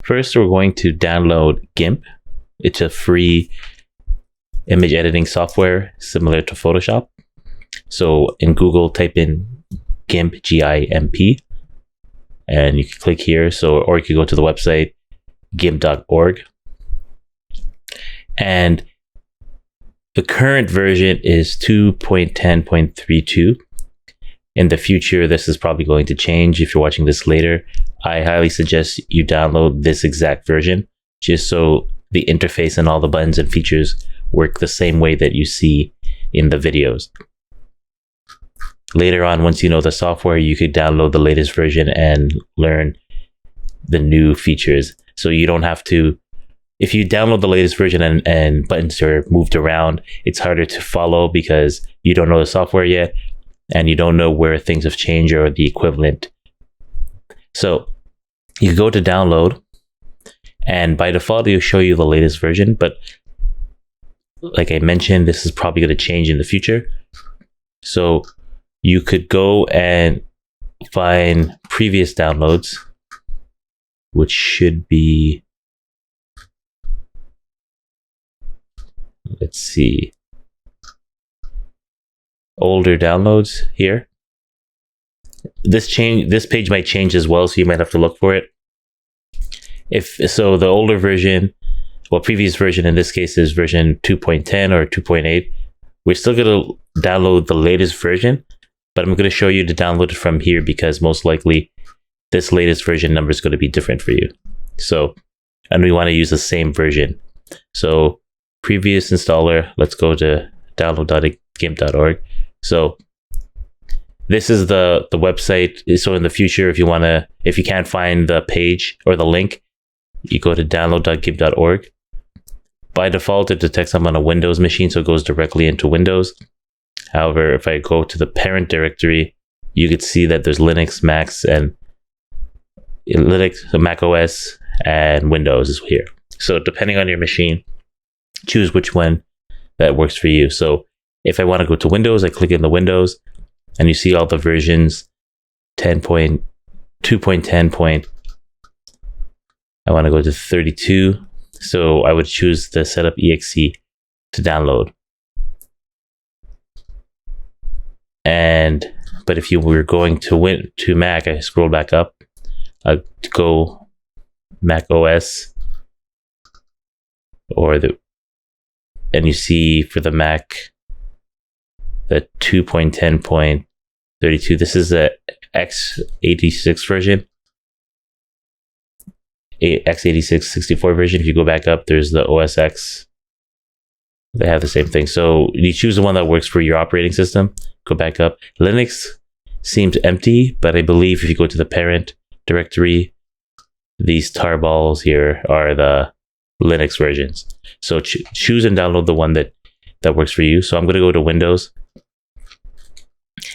First, we're going to download GIMP. It's a free image editing software similar to Photoshop. So in Google, type in GIMP, G-I-M-P, and you can click here. Or you can go to the website, gimp.org. And the current version is 2.10.32. In the future, this is probably going to change. If you're watching this later, I highly suggest you download this exact version, just so the interface and all the buttons and features work the same way that you see in the videos. Later on, once you know the software, you could download the latest version and learn the new features. So you don't have to, if you download the latest version and buttons are moved around, it's harder to follow because you don't know the software yet and you don't know where things have changed or the equivalent. So you go to download, and by default, it'll show you the latest version. But like I mentioned, this is probably going to change in the future. So you could go and find previous downloads, which should be, let's see, older downloads here. This page might change as well, so you might have to look for it. If so, the older version, well, previous version in this case is version 2.10 or 2.8. We're still going to download the latest version, but I'm going to show you to download it from here because most likely this latest version number is going to be different for you. So, and we want to use the same version. So previous installer, let's go to download.gimp.org. So this is the website. So in the future, if you can't find the page or the link, you go to download.gimp.org. By default, it detects I'm on a Windows machine, so it goes directly into Windows. However, if I go to the parent directory, you could see that there's Linux, Mac OS, and Windows is here. So depending on your machine, choose which one that works for you. So if I want to go to Windows, I click in the Windows, and you see all the versions, 10.2.10. I want to go to 32. So I would choose the setup exe to download. But if you were going to Mac, I scroll back up. I'd go Mac OS, and you see for the Mac, the 2.10.32. This is the x86 version. x86 64 version. If you go back up, there's the OS X. They have the same thing. So you choose the one that works for your operating system. Go back up. Linux seems empty, but I believe if you go to the parent directory, these tarballs here are the Linux versions. So choose and download the one that works for you. So I'm going to go to Windows.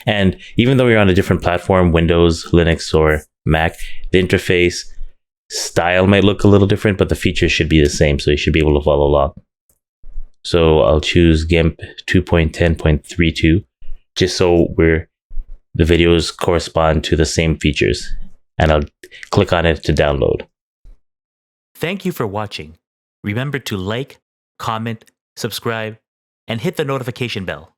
And even though you're on a different platform, Windows, Linux, or Mac, the interface style might look a little different, but the features should be the same, so you should be able to follow along. So I'll choose GIMP 2.10.32, just so the videos correspond to the same features, and I'll click on it to download. Thank you for watching. Remember to like, comment, subscribe, and hit the notification bell.